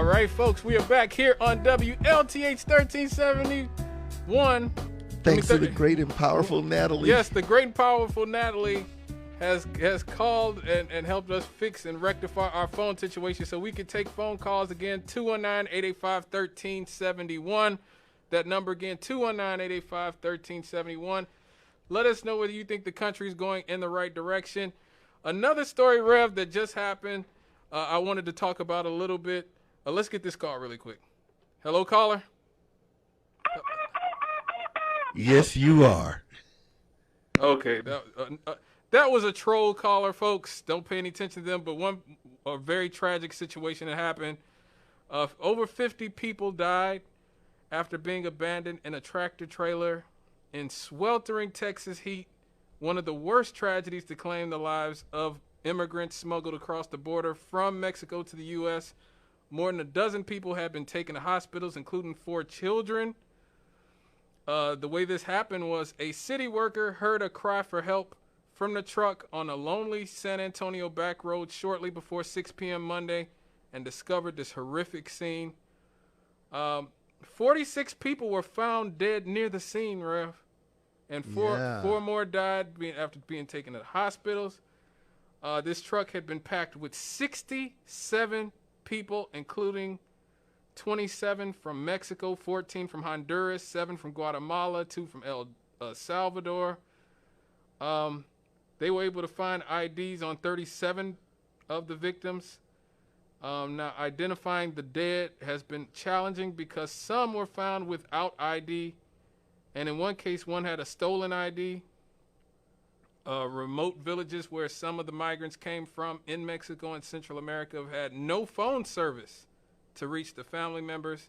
All right, folks, we are back here on WLTH 1371. Thanks to the great and powerful Natalie. Yes, the great and powerful Natalie has called and helped us fix and rectify our phone situation so we can take phone calls again. 219-885-1371. That number again, 219-885-1371. Let us know whether you think the country is going in the right direction. Another story, Rev, that just happened, I wanted to talk about a little bit. Let's get this call really quick. Hello, caller. Yes, you are. Okay, that was a troll caller, folks. Don't pay any attention to them. But a very tragic situation that happened. Over 50 people died after being abandoned in a tractor trailer in sweltering Texas heat. One of the worst tragedies to claim the lives of immigrants smuggled across the border from Mexico to the U.S. More than a dozen people have been taken to hospitals, including 4 children. The way this happened was a city worker heard a cry for help from the truck on a lonely San Antonio back road shortly before 6 p.m. Monday and discovered this horrific scene. 46 people were found dead near the scene, Rev. And four more died after being taken to hospitals. This truck had been packed with 67 people, including 27 from Mexico, 14 from Honduras, 7 from Guatemala, 2 from El Salvador. They were able to find IDs on 37 of the victims. Now, identifying the dead has been challenging because some were found without ID, and in one case, one had a stolen ID. Remote villages where some of the migrants came from in Mexico and Central America have had no phone service to reach the family members.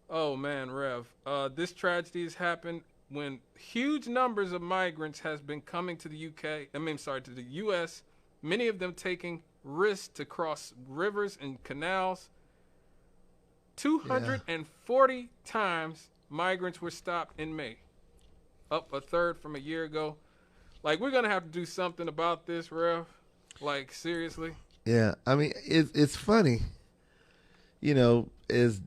Oh man, Rev. This tragedy has happened when huge numbers of migrants has been coming to the to the U.S., many of them taking risks to cross rivers and canals. 240 times migrants were stopped in May, up a third from a year ago. Like, we're going to have to do something about this, Rev. Like, seriously. Yeah, I mean, it's funny. You know, as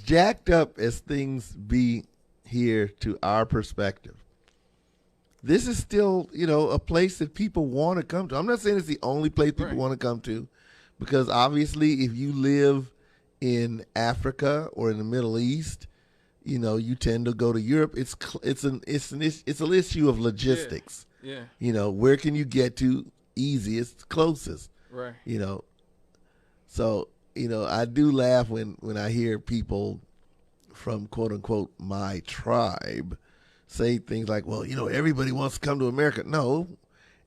jacked up as things be here to our perspective, this is still, a place that people want to come to. I'm not saying it's the only place people want to come to, because obviously if you live in Africa or in the Middle East, you tend to go to Europe. It's an issue of logistics. Yeah. Where can you get to easiest, closest? Right. So, I do laugh when I hear people from quote unquote my tribe say things like, well, everybody wants to come to America. No,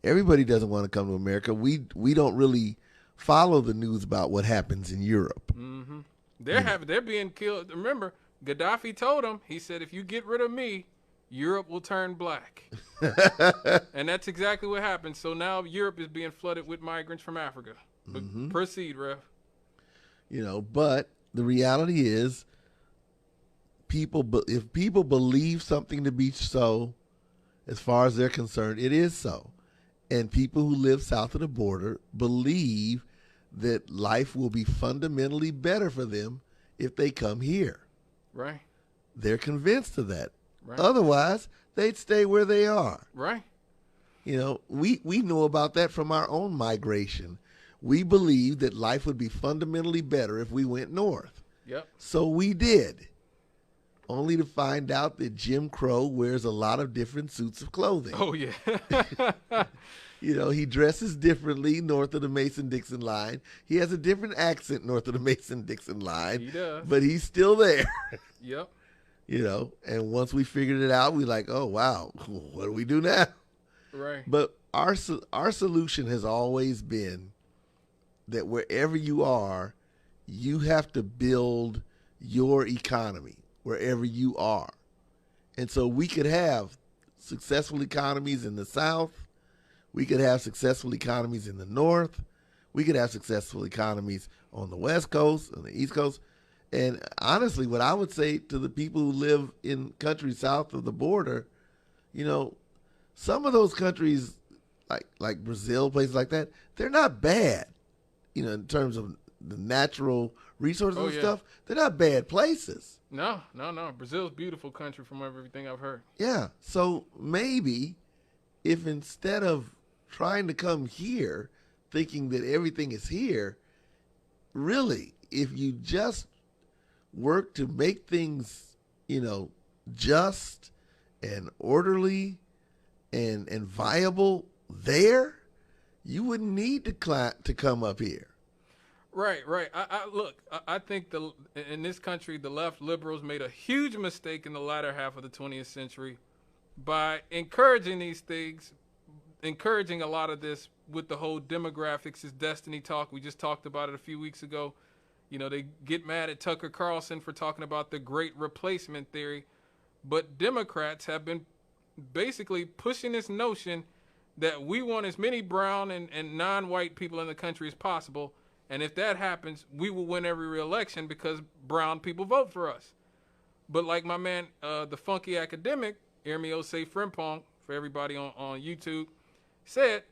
everybody doesn't want to come to America. We don't really follow the news about what happens in Europe. Mm-hmm. They're being killed. Remember, Gaddafi told them, he said, if you get rid of me, Europe will turn black. And that's exactly what happened. So now Europe is being flooded with migrants from Africa. But proceed, Rev. But the reality is, if people believe something to be so, as far as they're concerned, it is so. And people who live south of the border believe that life will be fundamentally better for them if they come here. Right. They're convinced of that. Right. Otherwise, they'd stay where they are. Right. We know about that from our own migration. We believed that life would be fundamentally better if we went north. Yep. So we did, only to find out that Jim Crow wears a lot of different suits of clothing. Oh, yeah. He dresses differently north of the Mason-Dixon line. He has a different accent north of the Mason-Dixon line. He does. But he's still there. Yep. And once we figured it out, we're like, oh, wow, what do we do now? Right. But our solution has always been that wherever you are, you have to build your economy wherever you are. And so we could have successful economies in the South. We could have successful economies in the North. We could have successful economies on the West Coast, on the East Coast. And honestly, what I would say to the people who live in countries south of the border, some of those countries, like Brazil, places like that, they're not bad, in terms of the natural resources and yeah. stuff, they're not bad places. No. Brazil's a beautiful country from everything I've heard. Yeah. So maybe if instead of trying to come here thinking that everything is here, really, if you just work to make things, just and orderly and viable there, you wouldn't need to come up here. Right. I think in this country, the left liberals made a huge mistake in the latter half of the 20th century by encouraging these things, encouraging a lot of this with the whole demographics is destiny talk. We just talked about it a few weeks ago. They get mad at Tucker Carlson for talking about the great replacement theory, but Democrats have been basically pushing this notion that we want as many brown and non-white people in the country as possible. And if that happens, we will win every re-election because brown people vote for us. But like my man, the funky academic, Ermio Say Frimpong, for everybody on YouTube, said,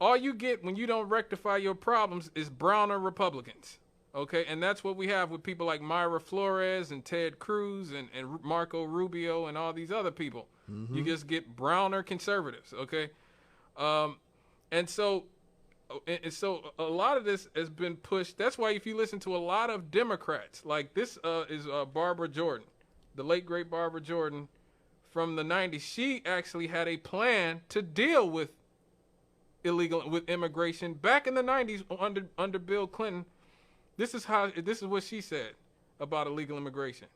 all you get when you don't rectify your problems is browner Republicans. Okay, and that's what we have with people like Myra Flores and Ted Cruz and Marco Rubio and all these other people. Mm-hmm. You just get browner conservatives, okay? And so a lot of this has been pushed. That's why if you listen to a lot of Democrats, like this is Barbara Jordan, the late, great Barbara Jordan from the 90s. She actually had a plan to deal with immigration back in the 90s under Bill Clinton. This is what she said about illegal immigration.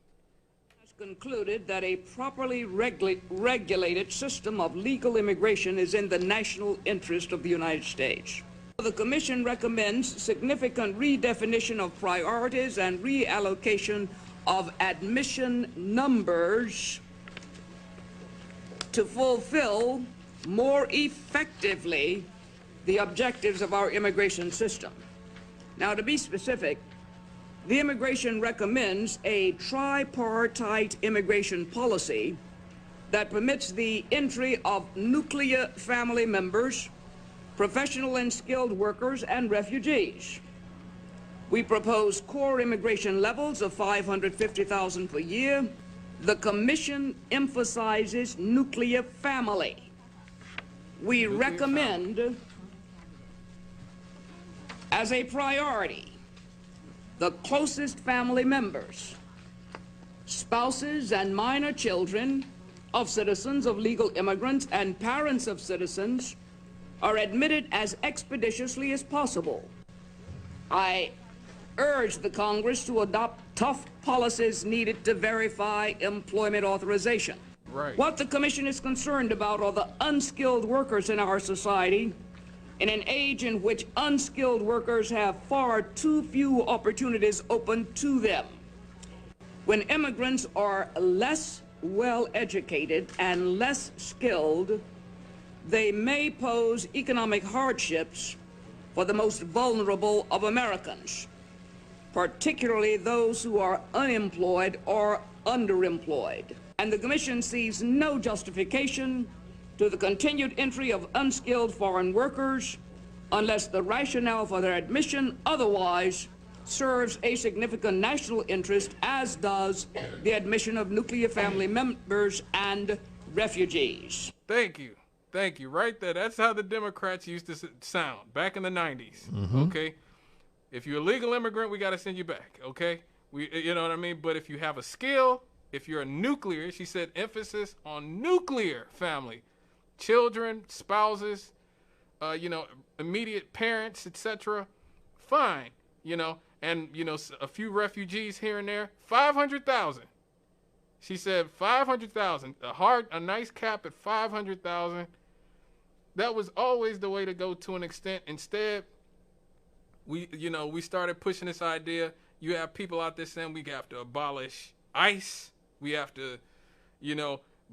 Has concluded that a properly regulated system of legal immigration is in the national interest of the United States. The Commission recommends significant redefinition of priorities and reallocation of admission numbers to fulfill more effectively the objectives of our immigration system. Now, to be specific, the immigration recommends a tripartite immigration policy that permits the entry of nuclear family members, professional and skilled workers, and refugees. We propose core immigration levels of 550,000 per year. The Commission emphasizes nuclear family. We recommend as a priority the closest family members, spouses and minor children of citizens of legal immigrants and parents of citizens are admitted as expeditiously as possible. I urge the Congress to adopt tough policies needed to verify employment authorization. Right. What the Commission is concerned about are the unskilled workers in our society in an age in which unskilled workers have far too few opportunities open to them. When immigrants are less well-educated and less skilled, they may pose economic hardships for the most vulnerable of Americans, particularly those who are unemployed or underemployed. And the Commission sees no justification to the continued entry of unskilled foreign workers unless the rationale for their admission otherwise serves a significant national interest, as does the admission of nuclear family members and refugees. Thank you. Right there. That's how the Democrats used to sound back in the 90s. Mm-hmm. Okay? If you're a legal immigrant, we got to send you back. Okay? You know what I mean? But if you have a skill, if you're a nuclear, she said emphasis on nuclear family, children, spouses, immediate parents, etc. Fine, and a few refugees here and there. 500,000. She said 500,000. A nice cap at 500,000. That was always the way to go to an extent. Instead, we started pushing this idea. You have people out there saying we have to abolish ICE. We have to,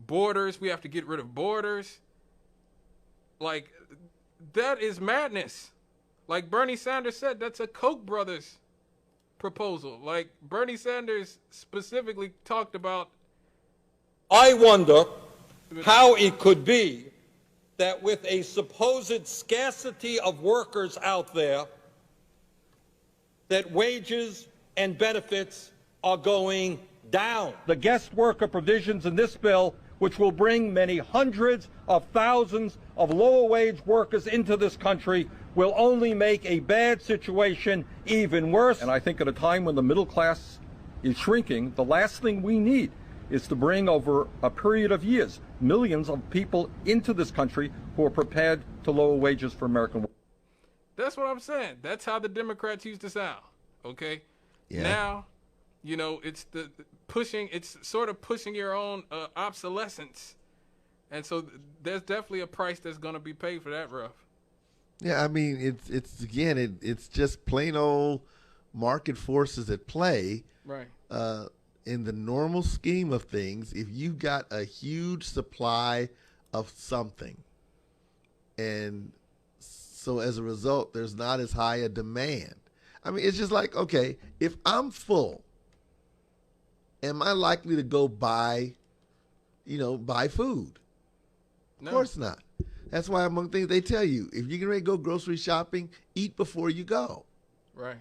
borders. We have to get rid of borders. Like, that is madness. Like Bernie Sanders said, that's a Koch brothers proposal. Like Bernie Sanders specifically talked about. I wonder how it could be that with a supposed scarcity of workers out there, that wages and benefits are going down. The guest worker provisions in this bill, which will bring many hundreds of thousands of lower wage workers into this country, will only make a bad situation even worse. And I think at a time when the middle class is shrinking, the last thing we need is to bring over a period of years millions of people into this country who are prepared to lower wages for American workers. That's what I'm saying. That's how the Democrats used to sound. Okay. Yeah. Now, you know, it's the pushing. It's sort of pushing your own obsolescence, and so there's definitely a price that's going to be paid for that, Ruff. Yeah, I mean, it's just plain old market forces at play. Right. In the normal scheme of things, if you got a huge supply of something, and so as a result, there's not as high a demand. I mean, it's just like, okay, if I'm full, am I likely to go buy food? No. Of course not. That's why among things they tell you, if you're going to go grocery shopping, eat before you go. Right.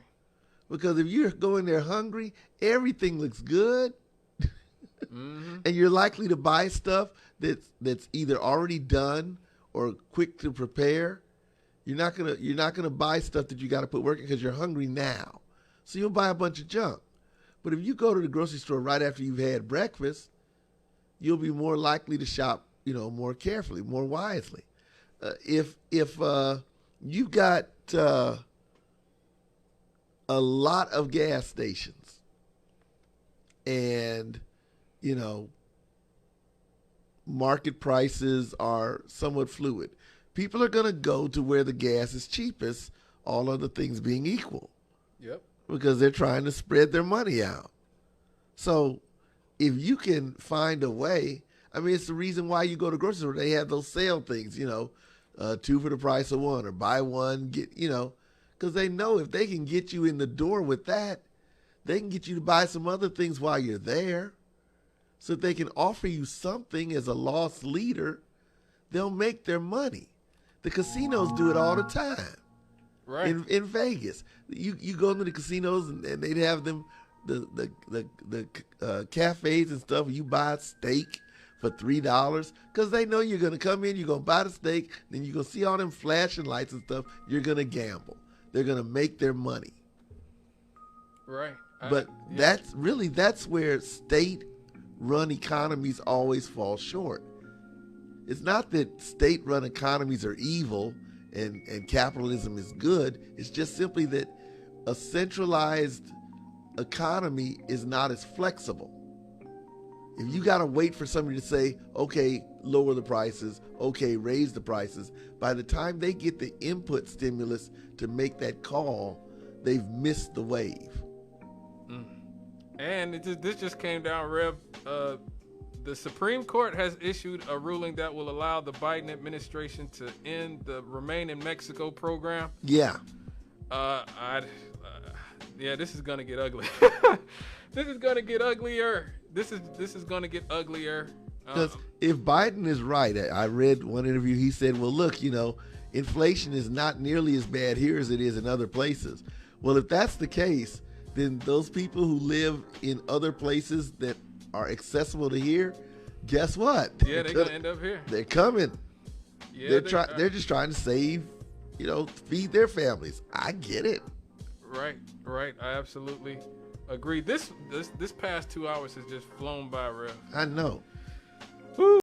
Because if you're going there hungry, everything looks good. Mm-hmm. And you're likely to buy stuff that's either already done or quick to prepare. You're not gonna buy stuff that you got to put work in because you're hungry now. So you'll buy a bunch of junk. But if you go to the grocery store right after you've had breakfast, you'll be more likely to shop, more carefully, more wisely. If you've got a lot of gas stations and market prices are somewhat fluid, people are going to go to where the gas is cheapest, all other things being equal. Yep. Because they're trying to spread their money out. So if you can find a way, I mean, it's the reason why you go to grocery store. They have those sale things, 2 for the price of 1 or buy 1, get, because they know if they can get you in the door with that, they can get you to buy some other things while you're there. So if they can offer you something as a loss leader, they'll make their money. The casinos do it all the time. Right. In Vegas, you go into the casinos and they'd have them the cafes and stuff. You buy a steak for $3 because they know you're gonna come in, you're gonna buy the steak, then you're gonna see all them flashing lights and stuff. You're gonna gamble. They're gonna make their money. Right. But that's where state-run economies always fall short. It's not that state-run economies are evil and capitalism is good. It's just simply that a centralized economy is not as flexible. If you got to wait for somebody to say, okay, lower the prices, okay, raise the prices, by the time they get the input stimulus to make that call, they've missed the wave. And this just came down, Rev. The Supreme Court has issued a ruling that will allow the Biden administration to end the Remain in Mexico program. Yeah. This is gonna get ugly. This is gonna get uglier. This is gonna get uglier. Because if Biden is right, I read one interview. He said, "Well, look, inflation is not nearly as bad here as it is in other places." Well, if that's the case, then those people who live in other places that are accessible to here, guess what? Yeah, they're gonna end up here. They're coming. Yeah, they're just trying to save, feed their families. I get it. Right. I absolutely agree. This past 2 hours has just flown by, Rev. I know. Woo.